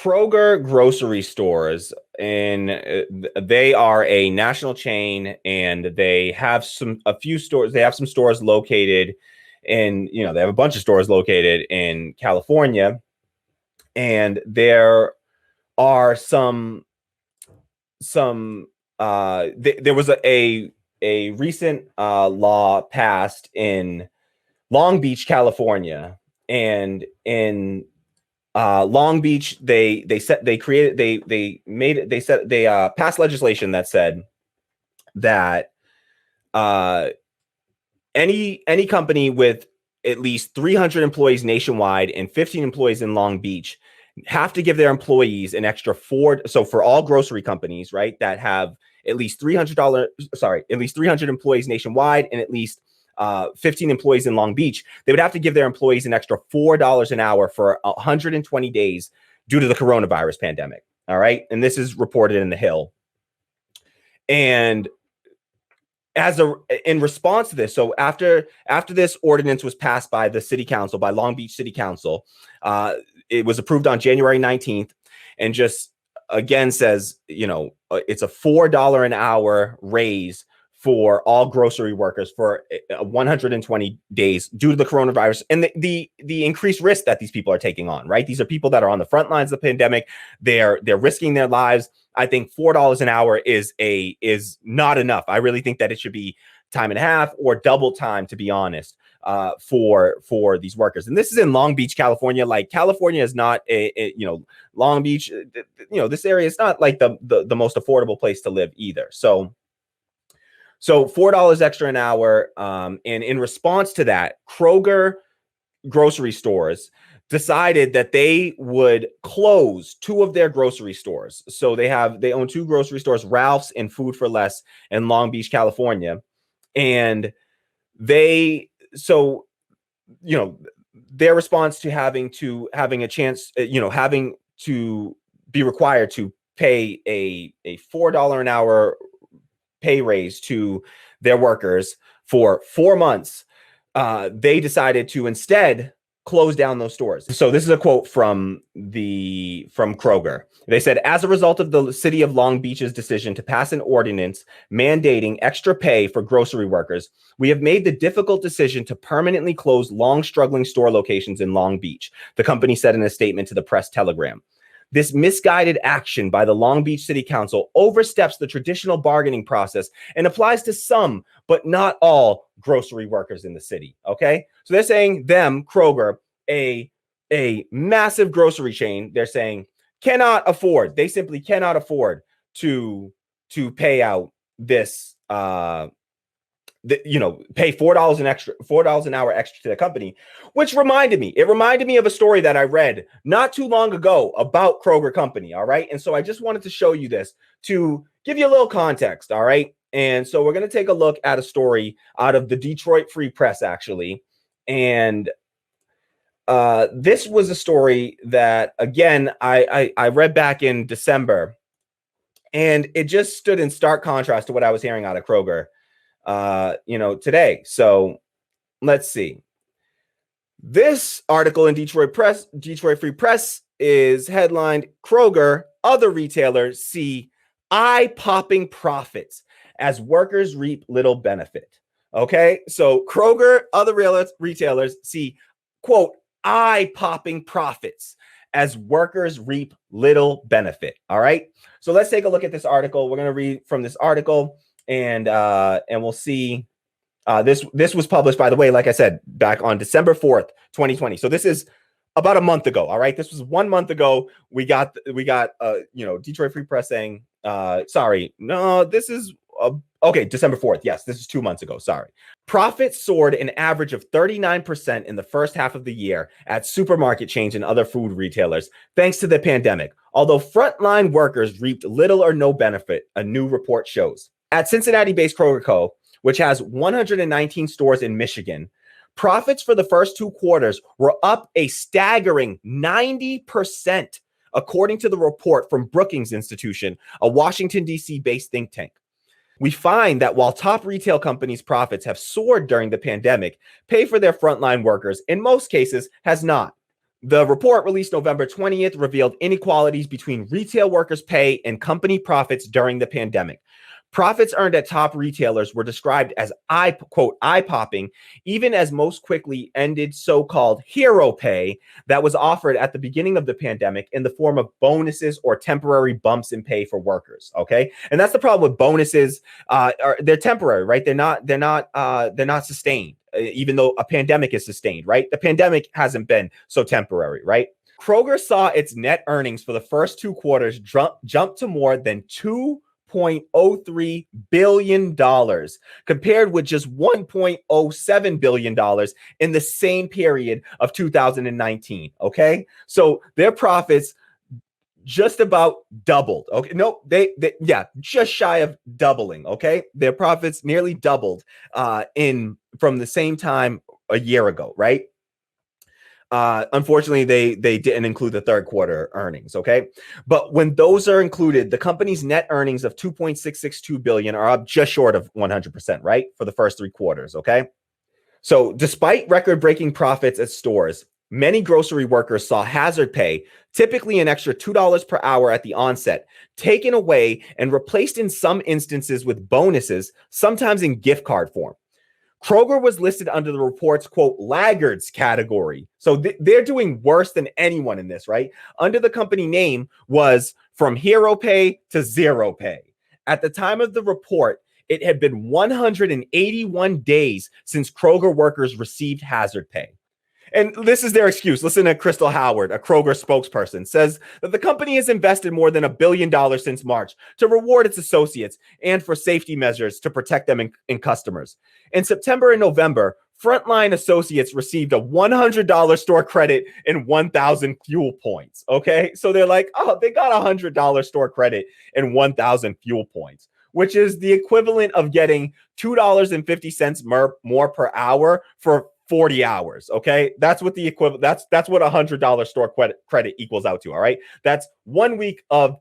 Kroger grocery stores, and they are a national chain, and they have a few stores. They have some stores located in, they have a bunch of stores located in California, and there are there was a recent law passed in Long Beach, California, and in Long Beach, they passed legislation that said that any company with at least 300 employees nationwide and 15 employees in Long Beach have to give their employees an extra so for all grocery companies, right, that have at least $300 employees nationwide and at least 15 employees in Long Beach, they would have to give their employees an extra $4 an hour for 120 days due to the coronavirus pandemic. All right. And this is reported in The Hill. And in response to this, so after this ordinance was passed by the city council, by Long Beach City Council, it was approved on January 19th, and just again says, it's a $4 an hour raise for all grocery workers for 120 days due to the coronavirus and the increased risk that these people are taking on, right? These are people that are on the front lines of the pandemic. They're risking their lives. I think $4 an hour is not enough. I really think that it should be time and a half or double time, to be honest, for these workers. And this is in Long Beach, California. Like, California is not Long Beach, this area is not like the most affordable place to live either. So $4 extra an hour. And in response to that, Kroger grocery stores decided that they would close two of their grocery stores. So they own two grocery stores, Ralph's and Food for Less, in Long Beach, California. And their response to having to be required to pay a $4 an hour pay raise to their workers for 4 months, they decided to instead close down those stores. So this is a quote from Kroger. They said, as a result of the city of Long Beach's decision to pass an ordinance mandating extra pay for grocery workers, we have made the difficult decision to permanently close long-struggling store locations in Long Beach, the company said in a statement to the Press Telegram. This misguided action by the Long Beach City Council oversteps the traditional bargaining process and applies to some, but not all, grocery workers in the city. Okay, so they're saying Kroger, a massive grocery chain, they're saying they simply cannot afford to pay out this pay $4 an hour extra to the company, which reminded me of a story that I read not too long ago about Kroger company. All right. And so I just wanted to show you this to give you a little context. All right. And so we're going to take a look at a story out of the Detroit Free Press, actually. And this was a story that, again, I read back in December, and it just stood in stark contrast to what I was hearing out of Kroger today. So let's see. This article in Detroit Free Press is headlined, Kroger, other retailers see eye-popping profits as workers reap little benefit. Okay, so Kroger, other retailers see, quote, eye-popping profits as workers reap little benefit. All right, so let's take a look at this article. We're going to read from this article, and we'll see. This was published, by the way, like I said, back on December 4th, 2020. So this is about a month ago. All right, this was 1 month ago. We got Detroit Free Press saying, sorry, no, this is okay, December 4th. Yes, this is 2 months ago. Sorry. Profits soared an average of 39% in the first half of the year at supermarket chains and other food retailers, thanks to the pandemic, although frontline workers reaped little or no benefit, a new report shows. At Cincinnati-based Kroger Co., which has 119 stores in Michigan, profits for the first 2 quarters were up a staggering 90%, according to the report from Brookings Institution, a Washington, D.C. based think tank. We find that while top retail companies' profits have soared during the pandemic, pay for their frontline workers, in most cases, has not. The report released November 20th revealed inequalities between retail workers' pay and company profits during the pandemic. Profits earned at top retailers were described as eye-popping, even as most quickly ended so-called hero pay that was offered at the beginning of the pandemic in the form of bonuses or temporary bumps in pay for workers. Okay, and that's the problem with bonuses. They're temporary, right? They're not sustained, even though a pandemic is sustained, right? The pandemic hasn't been so temporary, right? Kroger saw its net earnings for the first 2 quarters jump to more than $2.03 billion compared with just $1.07 billion in the same period of 2019. Okay. So their profits just about doubled. Okay. Nope. They just shy of doubling. Okay. Their profits nearly doubled from the same time a year ago. Right. Unfortunately, they didn't include the third quarter earnings. Okay. But when those are included, the company's net earnings of $2.662 billion are up just short of 100%, right? For the first 3 quarters. Okay. So despite record-breaking profits at stores, many grocery workers saw hazard pay, typically an extra $2 per hour at the onset, taken away and replaced in some instances with bonuses, sometimes in gift card form. Kroger was listed under the report's, quote, laggards category. So they're doing worse than anyone in this, right? Under the company name was from hero pay to zero pay. At the time of the report, it had been 181 days since Kroger workers received hazard pay. And this is their excuse. Listen to Crystal Howard, a Kroger spokesperson, says that the company has invested more than $1 billion since March to reward its associates and for safety measures to protect them and customers. In September and November, frontline associates received a $100 store credit and 1,000 fuel points. Okay, so they're like, oh, they got a $100 store credit and 1,000 fuel points, which is the equivalent of getting $2.50 more per hour for 40 hours. Okay. That's what the equivalent, that's what $100 store credit equals out to. All right. That's 1 week of,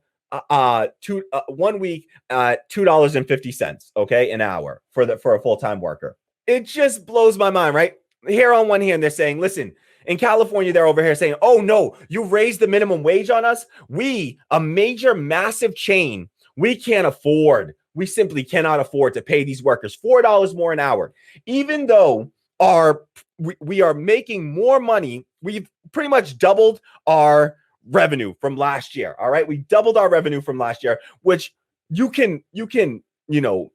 1 week, $2.50. Okay. An hour for a full-time worker. It just blows my mind, right? Here on one hand, they're saying, listen, in California, they're over here saying, oh no, you raised the minimum wage on us. We, a major, massive chain, we simply cannot afford to pay these workers $4 more an hour, even though we are making more money. We've pretty much doubled our revenue from last year. All right. We doubled our revenue from last year, which you can,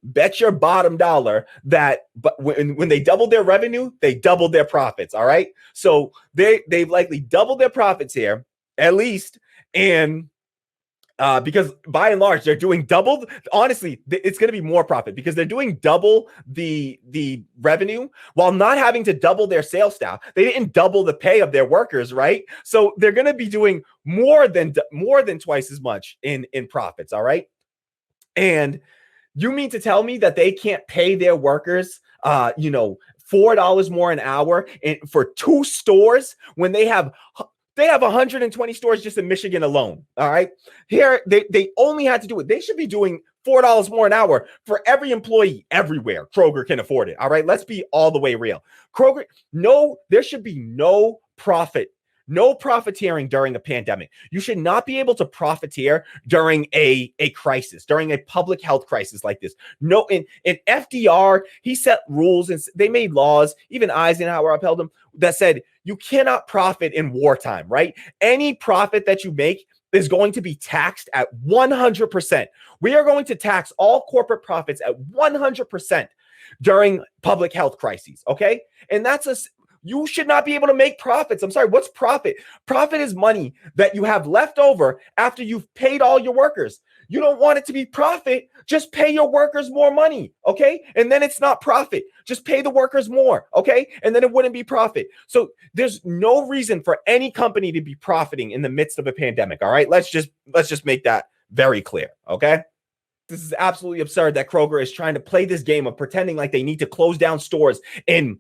bet your bottom dollar that, but when they doubled their revenue, they doubled their profits. All right. So they've likely doubled their profits here at least. And because by and large, they're doing double. Honestly, it's going to be more profit because they're doing double the revenue while not having to double their sales staff. They didn't double the pay of their workers, right? So they're going to be doing more than twice as much in profits. All right. And you mean to tell me that they can't pay their workers, $4 more an hour for 2 stores when they have 120 stores just in Michigan alone. All right. Here, they only had to do it. They should be doing $4 more an hour for every employee everywhere. Kroger can afford it. All right. Let's be all the way real. Kroger, there should be no profiteering during a pandemic. You should not be able to profiteer during a crisis, during a public health crisis like this. No, in FDR, he set rules and they made laws. Even Eisenhower upheld them that said you cannot profit in wartime, right? Any profit that you make is going to be taxed at 100%. We are going to tax all corporate profits at 100% during public health crises. Okay. And you should not be able to make profits. I'm sorry. What's profit? Profit is money that you have left over after you've paid all your workers. You don't want it to be profit. Just pay your workers more money. Okay. And then it's not profit. Just pay the workers more. Okay. And then it wouldn't be profit. So there's no reason for any company to be profiting in the midst of a pandemic. All right. Let's just make that very clear. Okay. This is absolutely absurd that Kroger is trying to play this game of pretending like they need to close down stores and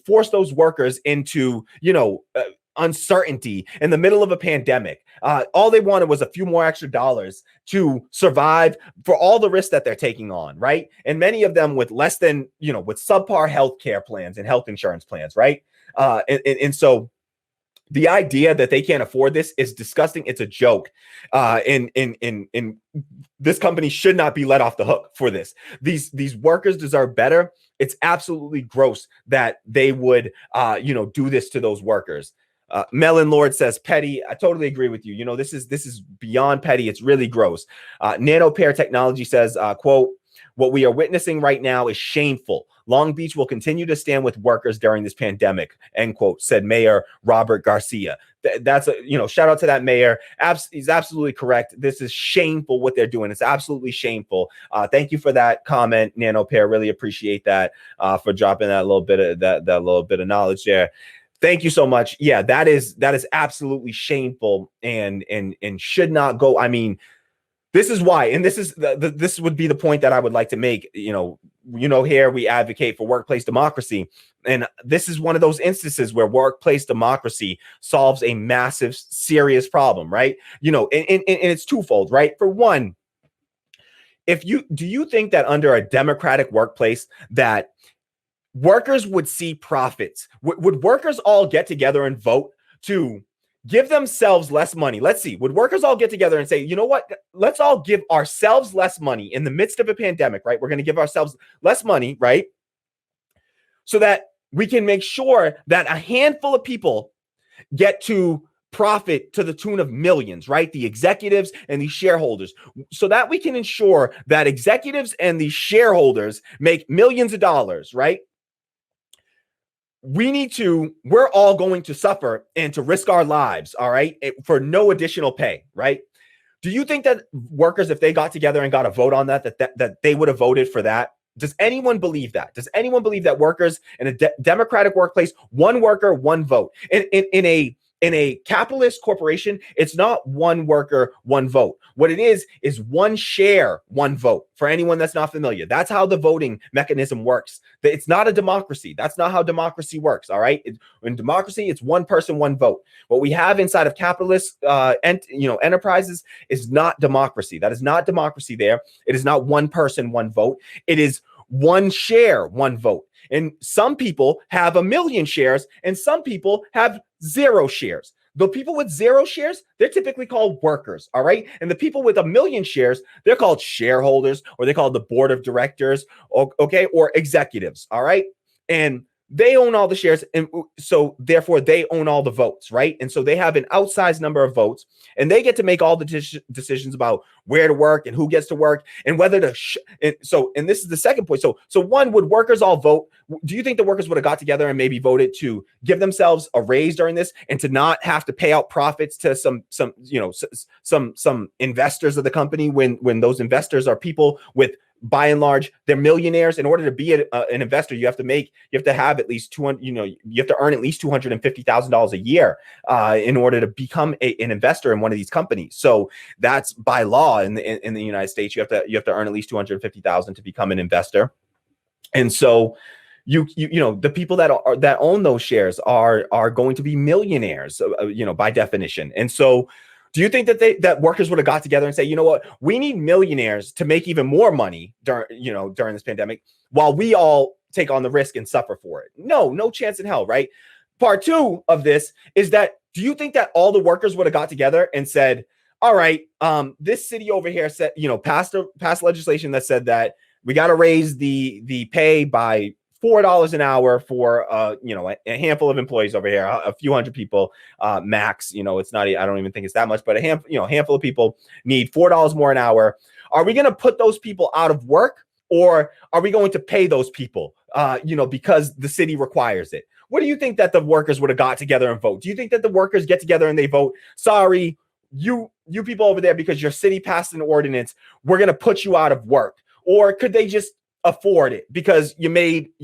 force those workers into, uncertainty in the middle of a pandemic. All they wanted was a few more extra dollars to survive for all the risks that they're taking on, right? And many of them with less than, with subpar health care plans and health insurance plans, right? And so The idea that they can't afford this is disgusting. It's a joke. And this company should not be let off the hook for this. These workers deserve better. It's absolutely gross that they would, do this to those workers. Melon Lord says petty. I totally agree with you. This is beyond petty. It's really gross. Nano Pair Technology says, quote, "What we are witnessing right now is shameful. Long Beach will continue to stand with workers during this pandemic," end quote, said Mayor Robert Garcia. That's shout out to that mayor. He's absolutely correct. This is shameful what they're doing. It's absolutely shameful. Thank you for that comment, Nano Pair. Really appreciate that for dropping that little bit of that little bit of knowledge there. Thank you so much. Yeah, that is absolutely shameful and should not go. I mean, this is why, and this would be the point that I would like to make. Here we advocate for workplace democracy, and this is one of those instances where workplace democracy solves a massive, serious problem, right? And it's twofold, right? For one, do you think that under a democratic workplace that workers would see profits? Would workers all get together and vote to give themselves less money? Let's see. Would workers all get together and say, you know what? Let's all give ourselves less money in the midst of a pandemic, right? We're going to give ourselves less money, right? So that we can make sure that a handful of people get to profit to the tune of millions, right? The executives and the shareholders, so that we can ensure that executives and the shareholders make millions of dollars, right? We're all going to suffer and to risk our lives, all right, for no additional pay, right? Do you think that workers, if they got together and got a vote on that they would have voted for that? Does anyone believe that? Does anyone believe that workers in a democratic workplace, one worker, one vote? In a capitalist corporation, it's not one worker, one vote. What it is one share, one vote. For anyone that's not familiar, that's how the voting mechanism works. It's not a democracy. That's not how democracy works. All right. In democracy, it's one person, one vote. What we have inside of capitalist enterprises is not democracy. That is not democracy there. It is not one person, one vote. It is one share, one vote. And some people have 1 million shares and some people have 0 shares. The people with 0 shares, they're typically called workers, all right? And the people with 1 million shares, they're called shareholders, or they call the board of directors, okay, or executives, all right? And they own all the shares, and so therefore they own all the votes, right? And so they have an outsized number of votes, and they get to make all the decisions about where to work and who gets to work and whether to. And this is the second point. So one, would workers all vote? Do you think the workers would have got together and maybe voted to give themselves a raise during this and to not have to pay out profits to some investors of the company when those investors are people with, by and large, they're millionaires? In order to be an investor, you have to have at least 200, you have to earn at least $250,000 a year in order to become an investor in one of these companies. So that's by law in the United States. You have to earn at least $250,000 to become an investor. And so the people that own those shares are going to be millionaires, by definition. And so, do you think that workers would have got together and say, you know what, we need millionaires to make even more money during this pandemic while we all take on the risk and suffer for it? No chance in hell, right? Part two of this is that, do you think that all the workers would have got together and said, all right, this city over here said, passed legislation that said that we got to raise the pay by $4 an hour for a handful of employees over here, a few hundred people max. It's not, I don't even think it's that much, but a handful of people need $4 more an hour. Are we going to put those people out of work, or are we going to pay those people because the city requires it? What do you think that the workers would have got together and vote? Do you think that the workers get together and they vote, sorry, you people over there, because your city passed an ordinance, we're going to put you out of work? Or could they just afford it because you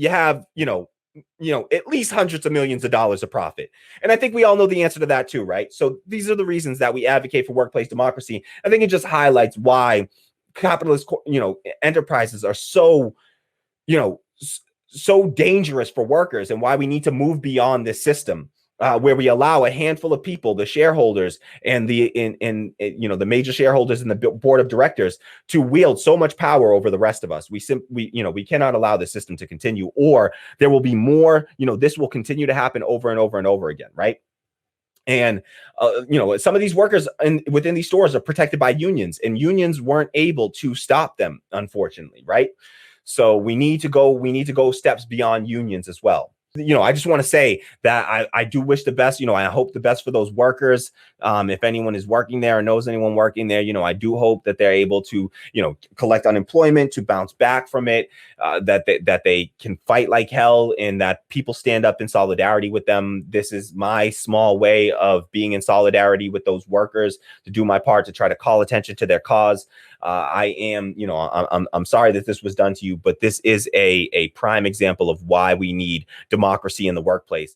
have at least hundreds of millions of dollars of profit? And I think we all know the answer to that too, right? So these are the reasons that we advocate for workplace democracy. I think it just highlights why capitalist enterprises are so dangerous for workers, and why we need to move beyond this system where we allow a handful of people, the shareholders and the major shareholders and the board of directors, to wield so much power over the rest of us. We cannot allow the system to continue, or there will be more. This will continue to happen over and over and over again, right? And some of these workers within these stores are protected by unions, and unions weren't able to stop them, unfortunately, right? So we need to go steps beyond unions as well. I just want to say that I do wish the best. I hope the best for those workers. If anyone is working there or knows anyone working there, I do hope that they're able to, collect unemployment, to bounce back from it, that they can fight like hell, and that people stand up in solidarity with them. This is my small way of being in solidarity with those workers, to do my part to try to call attention to their cause. I'm sorry that this was done to you, but this is a prime example of why we need democracy in the workplace.